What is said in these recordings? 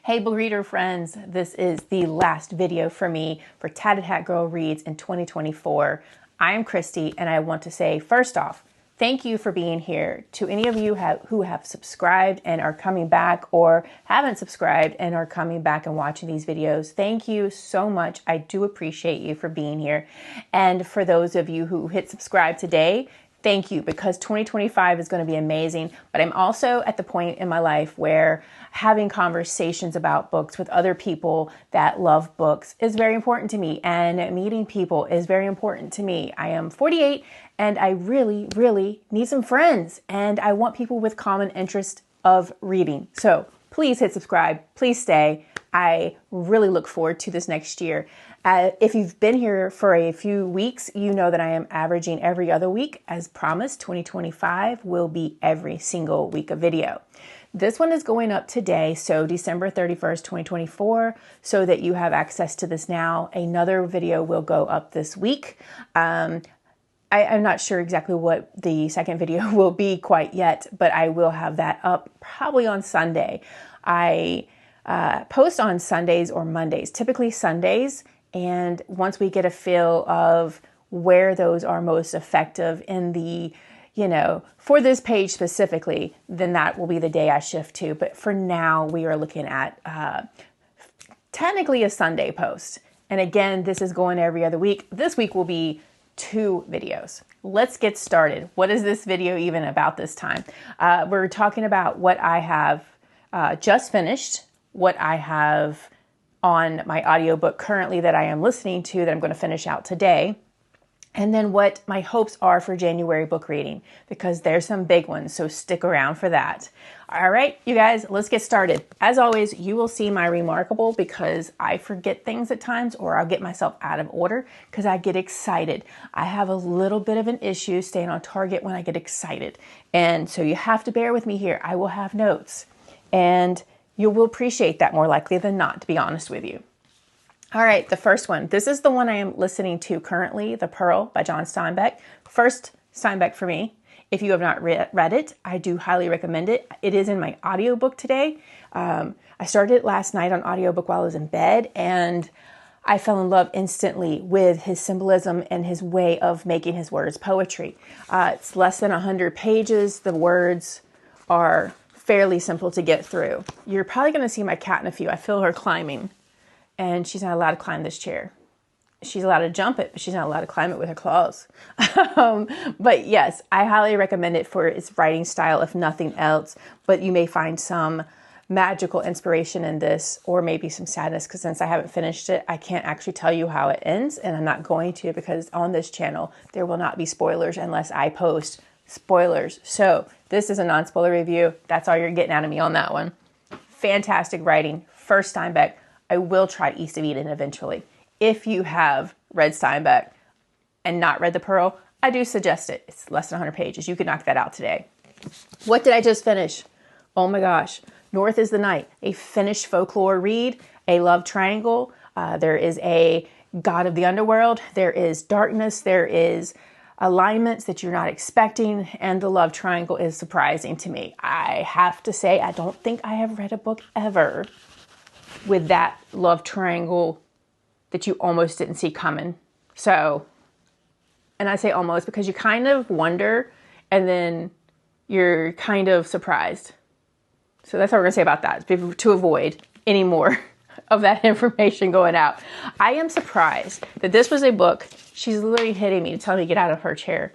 Hey book reader friends, this is the last video for me for Tatted Hat Girl Reads in 2024. I am Christy and I want to say first off, thank you for being here. To any of you who have subscribed and are coming back or haven't subscribed and are coming back and watching these videos, thank you so much. I do appreciate you for being here. And for those of you who hit subscribe today, thank you, because 2025 is going to be amazing. But I'm also at the point in my life where having conversations about books with other people that love books is very important to me, and meeting people is very important to me. I am 48 and I really, really need some friends, and I want people with common interest of reading. So please hit subscribe, please stay. I really look forward to this next year. If you've been here for a few weeks, you know that I am averaging every other week. As promised, 2025 will be every single week of video. This one is going up today, so December 31st, 2024, so that you have access to this now. Another video will go up this week. I'm not sure exactly what the second video will be quite yet, but I will have that up probably on Sunday. I post on Sundays or Mondays, typically Sundays. And once we get a feel of where those are most effective in the, for this page specifically, then that will be the day I shift to. But for now, we are looking at technically a Sunday post. And again, this is going every other week. This week will be 2 videos. Let's get started. What is this video even about this time? We're talking about what I have just finished, what I have on my audiobook currently that I am listening to that I'm going to finish out today, and then what my hopes are for January book reading, because there's some big ones, so stick around for that. All right, you guys, let's get started. As always, you will see my remarkable because I forget things at times, or I'll get myself out of order because I get excited. I have a little bit of an issue staying on target when I get excited, and so you have to bear with me here. I will have notes, and you will appreciate that more likely than not, to be honest with you. All right, the first one. This is the one I am listening to currently, The Pearl by John Steinbeck. First Steinbeck for me. If you have not read it, I do highly recommend it. It is in my audiobook today. I started it last night on audiobook while I was in bed, and I fell in love instantly with his symbolism and his way of making his words poetry. It's less than 100 pages. The words are fairly simple to get through. You're probably going to see my cat in a few. I feel her climbing, and she's not allowed to climb this chair. She's allowed to jump it, but she's not allowed to climb it with her claws. But yes, I highly recommend it for its writing style, if nothing else. But you may find some magical inspiration in this, or maybe some sadness, because since I haven't finished it, I can't actually tell you how it ends, and I'm not going to, because on this channel, there will not be spoilers unless I post spoilers. So this is a non-spoiler review. That's all you're getting out of me on that one. Fantastic writing. First Steinbeck. I will try East of Eden eventually. If you have read Steinbeck and not read The Pearl, I do suggest it. It's less than 100 pages. You could knock that out today. What did I just finish? Oh my gosh. North is the Night. A Finnish folklore read. A love triangle. There is a god of the underworld. There is darkness. There is alignments that you're not expecting, and the love triangle is surprising to me. I have to say, I don't think I have read a book ever with that love triangle that you almost didn't see coming. So, and I say almost because you kind of wonder, and then you're kind of surprised. So that's what we're gonna say about that, to avoid any more of that information going out. I am surprised that this was a book. She's literally hitting me to tell me to get out of her chair.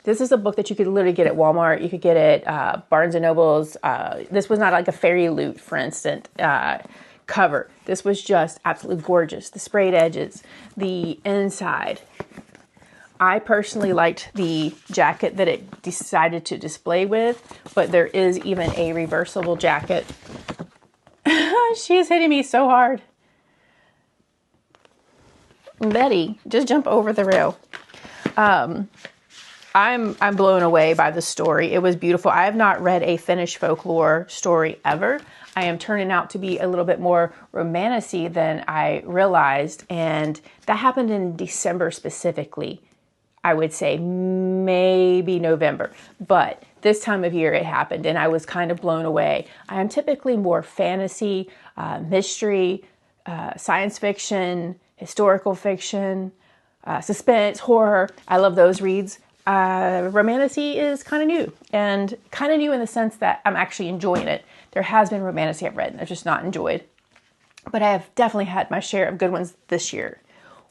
This is a book that you could literally get at Walmart. You could get it Barnes & Noble's. This was not like a fairy loot, for instance, cover. This was just absolutely gorgeous. The sprayed edges, the inside. I personally liked the jacket that it decided to display with, but there is even a reversible jacket. She's hitting me so hard. Betty, just jump over the rail. I'm blown away by the story. It was beautiful. I have not read a Finnish folklore story ever. I am turning out to be a little bit more romantic-y than I realized, and that happened in December specifically. I would say maybe November, but this time of year it happened, and I was kind of blown away. I am typically more fantasy, mystery, science fiction, historical fiction, suspense, horror. I love those reads. Romantasy is kind of new, and kind of new in the sense that I'm actually enjoying it. There has been romantasy I've read and I've just not enjoyed, but I have definitely had my share of good ones this year.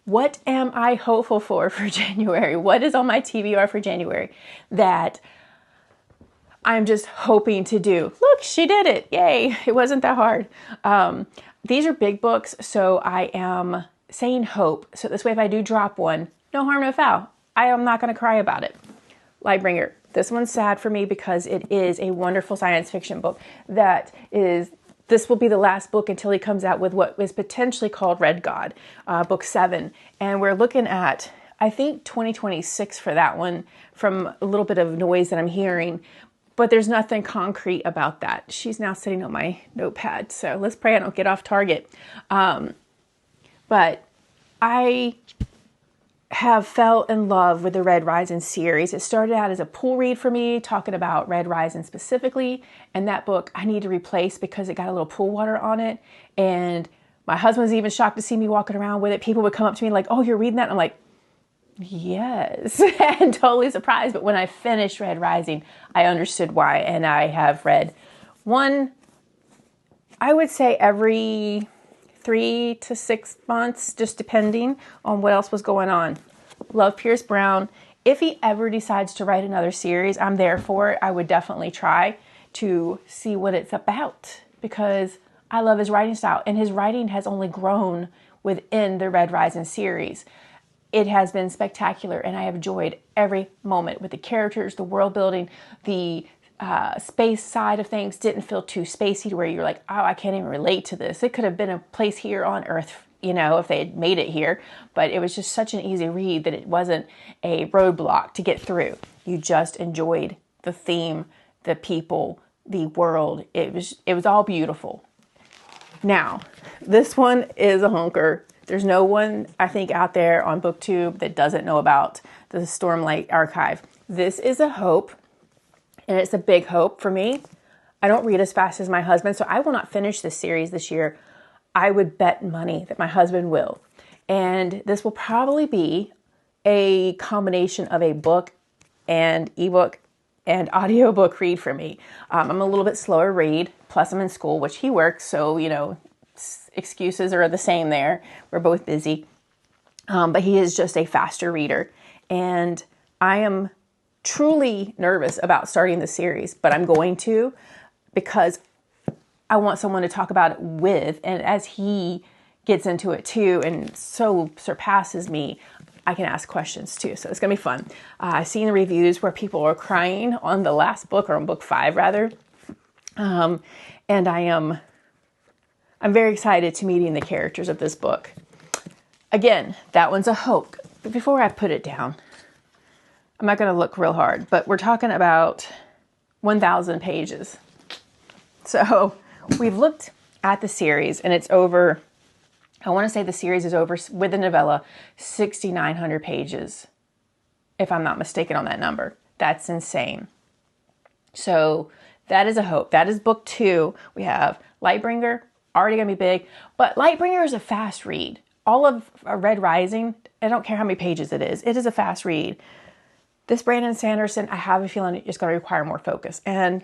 What am I hopeful for January? What is on my TBR for January that I'm just hoping to do? Look, she did it. Yay. It wasn't that hard. These are big books, so I am saying hope. So this way, if I do drop one, no harm, no foul. I am not going to cry about it. Lightbringer. This one's sad for me because it is a wonderful science fiction book this will be the last book until he comes out with what is potentially called Red God, book 7. And we're looking at, I think, 2026 for that one from a little bit of noise that I'm hearing. But there's nothing concrete about that. She's now sitting on my notepad, so let's pray I don't get off target. But I have fell in love with the Red Rising series. It started out as a pool read for me, talking about Red Rising specifically, and that book I need to replace because it got a little pool water on it, and my husband was even shocked to see me walking around with it. People would come up to me like, oh, you're reading that? And I'm like, yes, and totally surprised. But when I finished Red Rising, I understood why, and I have read one, I would say every 3 to 6 months, just depending on what else was going on. Love Pierce Brown. If he ever decides to write another series, I'm there for it. I would definitely try to see what it's about because I love his writing style, and his writing has only grown within the Red Rising series. It has been spectacular, and I have enjoyed every moment with the characters, the world building, the space side of things didn't feel too spacey to where you're like, oh, I can't even relate to this. It could have been a place here on Earth, if they had made it here, but it was just such an easy read that it wasn't a roadblock to get through. You just enjoyed the theme, the people, the world. It was all beautiful. Now, this one is a honker. There's no one, I think, out there on BookTube that doesn't know about the Stormlight Archive. This is a hope. And it's a big hope for me. I don't read as fast as my husband, so I will not finish this series this year. I would bet money that my husband will. And this will probably be a combination of a book and ebook and audiobook read for me. I'm a little bit slower read, plus I'm in school, which he works, so, excuses are the same there. We're both busy. But he is just a faster reader. And I am truly nervous about starting the series, but I'm going to because I want someone to talk about it with, and as he gets into it too and so surpasses me, I can ask questions too, so it's gonna be fun. I've seen the reviews where people are crying on the last book, or on book 5 rather, and I'm very excited to meeting the characters of this book. Again, that one's a hope, but before I put it down, I'm not going to look real hard, but we're talking about 1,000 pages. So we've looked at the series, and it's over, I want to say the series is over, with the novella, 6,900 pages, if I'm not mistaken on that number. That's insane. So that is a hope. That is book 2. We have Lightbringer, already going to be big, but Lightbringer is a fast read. All of Red Rising, I don't care how many pages it is a fast read. This Brandon Sanderson, I have a feeling it's going to require more focus. And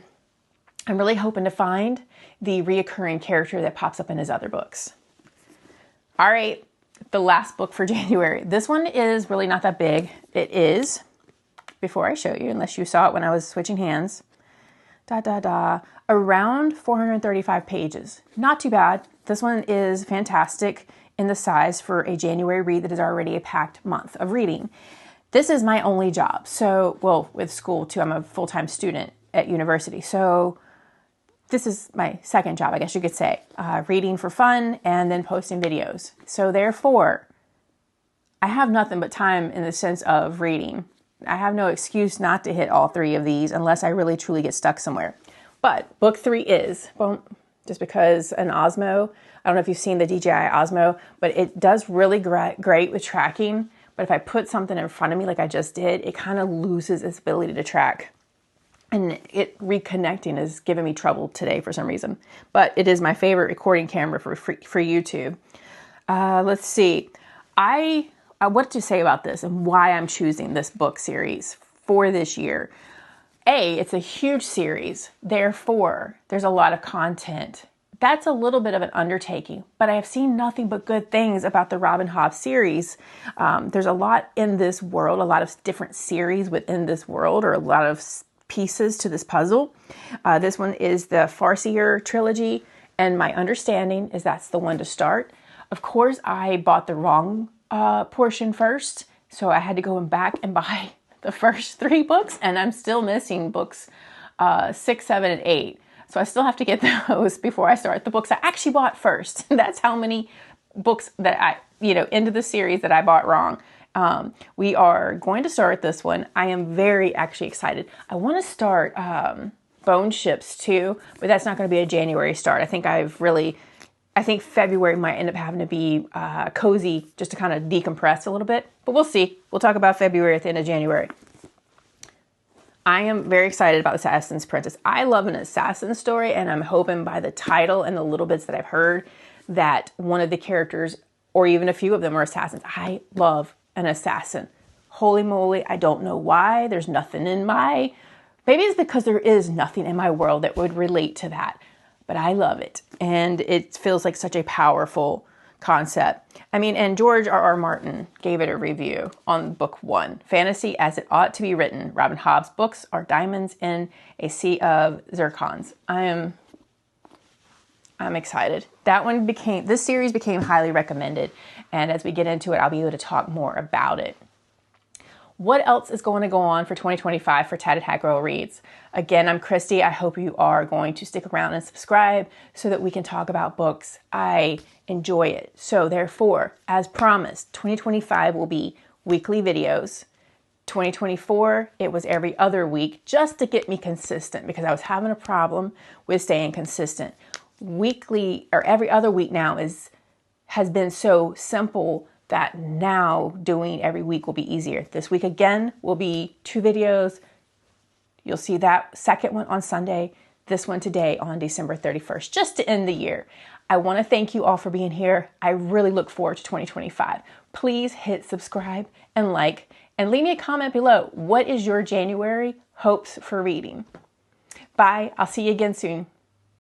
I'm really hoping to find the reoccurring character that pops up in his other books. All right, the last book for January. This one is really not that big. It is, before I show you, unless you saw it when I was switching hands, around 435 pages. Not too bad. This one is fantastic in the size for a January read that is already a packed month of reading. This is my only job. So, well, with school too, I'm a full-time student at university. So this is my second job, I guess you could say, reading for fun and then posting videos. So therefore, I have nothing but time in the sense of reading. I have no excuse not to hit all 3 of these unless I really truly get stuck somewhere. But book 3 is, well, just because an Osmo, I don't know if you've seen the DJI Osmo, but it does really great with tracking. But if I put something in front of me like I just did, it kind of loses its ability to track. and it reconnecting is giving me trouble today for some reason. But it is my favorite recording camera for YouTube. Let's see. What to say about this and why I'm choosing this book series for this year. It's a huge series. Therefore, there's a lot of content. That's a little bit of an undertaking, but I have seen nothing but good things about the Rob and Hobb series. There's a lot in this world, a lot of different series within this world, or a lot of pieces to this puzzle. This one is the Farseer trilogy, and my understanding is that's the one to start. Of course, I bought the wrong portion first, so I had to go back and buy the first 3 books, and I'm still missing books 6, 7, and 8. So I still have to get those before I start the books I actually bought first. That's how many books that I, into the series that I bought wrong. We are going to start this one. I am very actually excited. I want to start Bone Ships too, but that's not going to be a January start. I think February might end up having to be cozy just to kind of decompress a little bit, but we'll see. We'll talk about February at the end of January. I am very excited about Assassin's Apprentice. I love an assassin story, and I'm hoping by the title and the little bits that I've heard that one of the characters, or even a few of them, are assassins. I love an assassin. Holy moly, I don't know why. There's nothing maybe it's because there is nothing in my world that would relate to that, but I love it. And it feels like such a powerful concept. And George R.R. Martin gave it a review on book 1. Fantasy as it ought to be written. Rob and Hobb's books are diamonds in a sea of zircons. I'm excited. This series became highly recommended. And as we get into it, I'll be able to talk more about it. What else is going to go on for 2025 for Tatted Hat Girl Reads? Again, I'm Christy. I hope you are going to stick around and subscribe so that we can talk about books. I enjoy it. So therefore, as promised, 2025 will be weekly videos. 2024, it was every other week just to get me consistent because I was having a problem with staying consistent. Weekly or every other week now has been so simple that now doing every week will be easier. This week again will be 2 videos. You'll see that second one on Sunday, this one today on December 31st, just to end the year. I want to thank you all for being here. I really look forward to 2025. Please hit subscribe and like, and leave me a comment below. What is your January hopes for reading? Bye. I'll see you again soon.